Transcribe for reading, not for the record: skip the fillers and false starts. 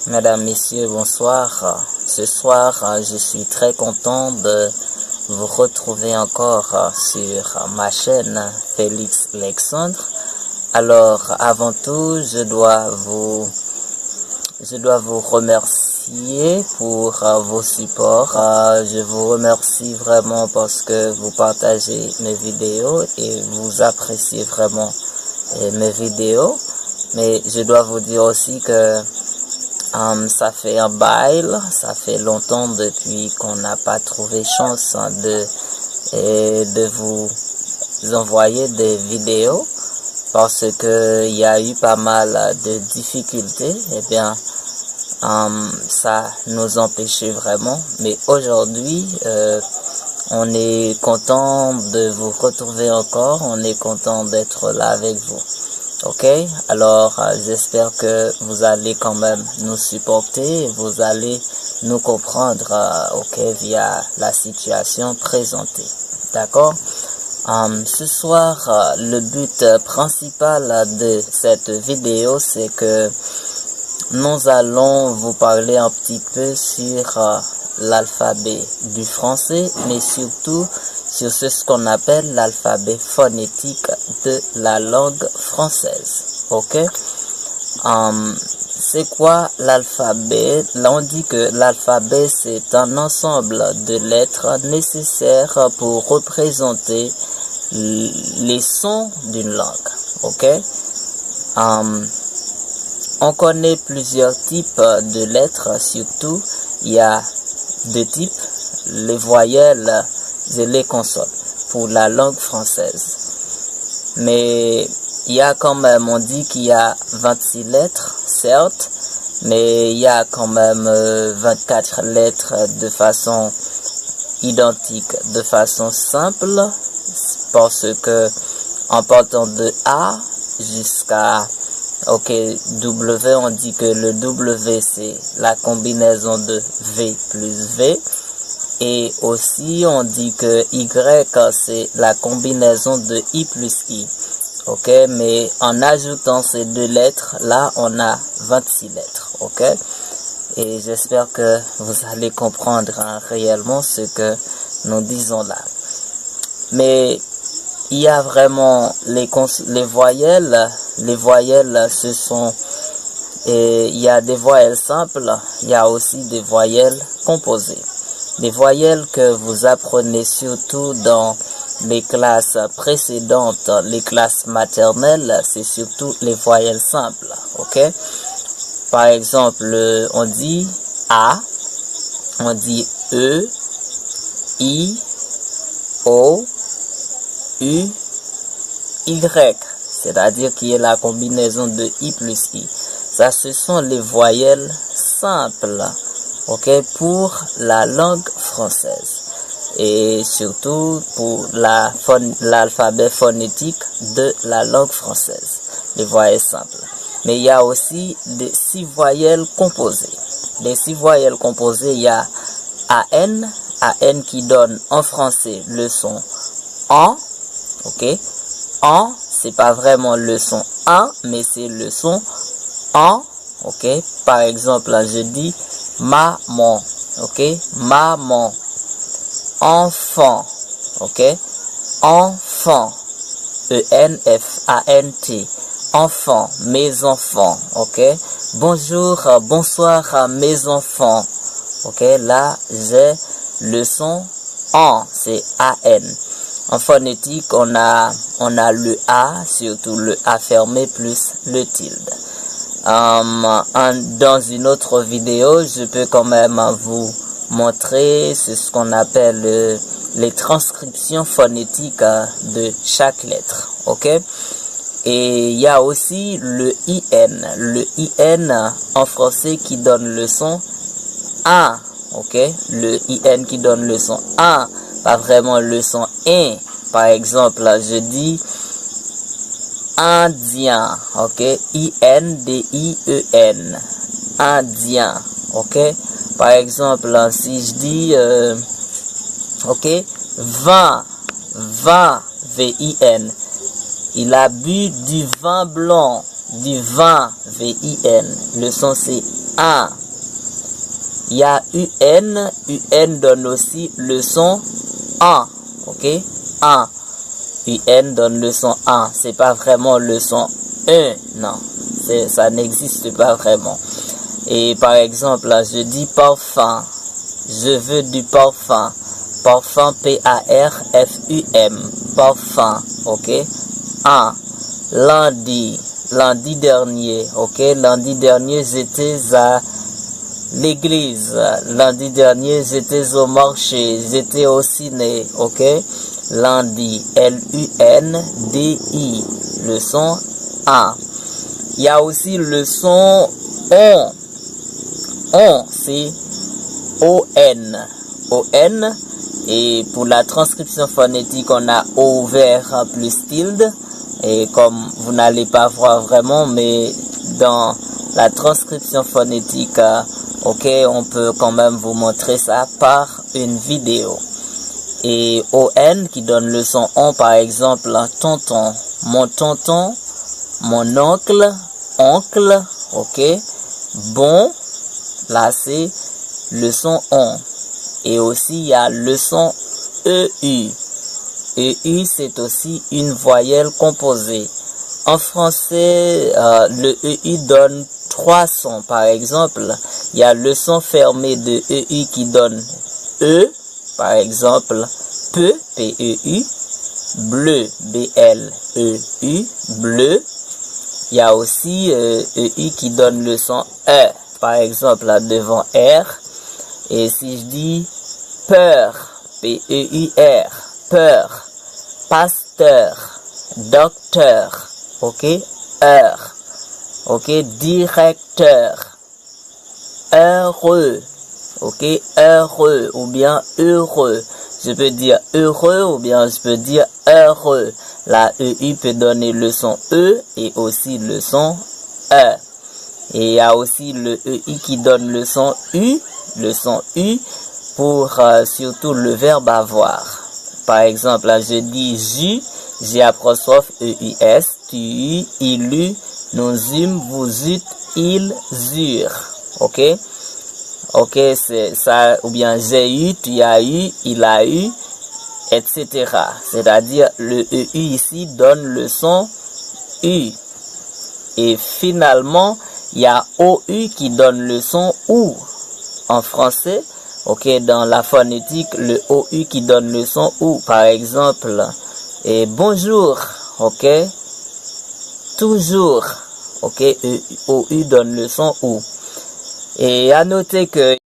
Mesdames, Messieurs, bonsoir. Ce soir, je suis très content de vous retrouver encore sur ma chaîne Félix Alexandre. Alors, avant tout, je dois vous remercier pour vos supports. Je vous remercie vraiment parce que vous partagez mes vidéos et vous appréciez vraiment mes vidéos. Mais je dois vous dire aussi que ça fait un bail, ça fait longtemps depuis qu'on n'a pas trouvé chance de vous envoyer des vidéos parce que il y a eu pas mal de difficultés. Eh bien, ça nous empêchait vraiment. Mais aujourd'hui, on est content de vous retrouver encore. On est content d'être là avec vous. Ok, alors j'espère que vous allez quand même nous supporter, vous allez nous comprendre, ok, via la situation présentée. D'accord. Ce soir, le but principal de cette vidéo, c'est que nous allons vous parler un petit peu sur l'alphabet du français, mais surtout sur ce qu'on appelle l'alphabet phonétique de la langue française. Ok? C'est quoi l'alphabet? Là, on dit que l'alphabet, c'est un ensemble de lettres nécessaires pour représenter les sons d'une langue. Ok? On connaît plusieurs types de lettres, surtout il y a deux types, les voyelles et les consonnes pour la langue française. Mais il y a quand même, on dit qu'il y a 26 lettres, certes, mais il y a quand même 24 lettres de façon identique, de façon simple, parce que en partant de A jusqu'à W, on dit que le W c'est la combinaison de V plus V. Et aussi, on dit que Y, c'est la combinaison de I plus I. Ok, mais en ajoutant ces deux lettres, là, on a 26 lettres. Ok, et j'espère que vous allez comprendre réellement ce que nous disons là. Mais il y a vraiment les voyelles. Les voyelles, ce sont... Et il y a des voyelles simples, il y a aussi des voyelles composées. Les voyelles que vous apprenez surtout dans les classes précédentes, les classes maternelles, c'est surtout les voyelles simples, ok? Par exemple, on dit A, on dit E, I, O, U, Y, c'est-à-dire qui est la combinaison de I plus I. Ça, ce sont les voyelles simples. Ok, pour la langue française et surtout pour l'alphabet phonétique de la langue française, les voyelles simples. Mais il y a aussi des 6 voyelles composées. Les 6 voyelles composées, il y a AN qui donne en français le son AN. Ok, AN, c'est pas vraiment le son AN, mais c'est le son AN. Ok, par exemple, là, je dis maman, ok, maman, enfant, ok, enfant, ENFANT, enfant, mes enfants, ok, bonjour, bonsoir mes enfants, ok, là j'ai le son AN, c'est AN. En phonétique, on a le A, surtout le A fermé plus le tilde. Dans une autre vidéo, je peux quand même vous montrer ce qu'on appelle les transcriptions phonétiques de chaque lettre. Ok? Et il y a aussi le IN en français qui donne le son A. Ok? Le IN qui donne le son A, pas vraiment le son I. Par exemple, je dis indien, ok, INDIEN, indien, ok. Par exemple, si je dis, ok, vin, VIN, il a bu du vin blanc, du vin, VIN, le son c'est un. Il y a UN, UN donne aussi le son un, ok, un. UN donne le son 1, c'est pas vraiment le son 1, non, ça n'existe pas vraiment. Et par exemple, là, je dis parfum, je veux du parfum, parfum, P-A-R-F-U-M, parfum, ok, 1. Lundi, lundi dernier, ok, lundi dernier j'étais à l'église, lundi dernier j'étais au marché, j'étais au ciné, ok. Lundi, L-U-N-D-I, le son A. Il y a aussi le son on. On, c'est O-N. O-N. Et pour la transcription phonétique, on a O ouvert plus tilde. Et comme vous n'allez pas voir vraiment, mais dans la transcription phonétique, ok, on peut quand même vous montrer ça par une vidéo. Et ON qui donne le son on, par exemple, tonton, mon oncle, ok, bon, là c'est le son on. Et aussi il y a le son EU. EU c'est aussi une voyelle composée. En français, le EU donne 3 sons. Par exemple, il y a le son fermé de EU qui donne E. Par exemple, peu, P-E-U, bleu, B-L-E-U, bleu. Il y a aussi E-U qui donne le son E, par exemple, là, devant R. Et si je dis peur, P-E-U-R, peur, pasteur, docteur, ok, heure, ok, directeur, heureux. Ok, heureux ou bien heureux. Je peux dire heureux ou bien je peux dire heureux. La EU peut donner le son E et aussi le son E. Et il y a aussi le EI qui donne le son U pour surtout le verbe avoir. Par exemple, là, je dis jus, J apostrophe EUS, tu, il eut, nous eûmes, vous eûtes, ils eurent. Ok? Ok, c'est ça, ou bien j'ai eu, tu as eu, il a eu, etc. C'est-à-dire, le EU ici donne le son U. Et finalement, il y a OU qui donne le son OU en français. Ok, dans la phonétique, le OU qui donne le son OU. Par exemple, et bonjour, ok, toujours, ok, OU donne le son OU. Et à noter que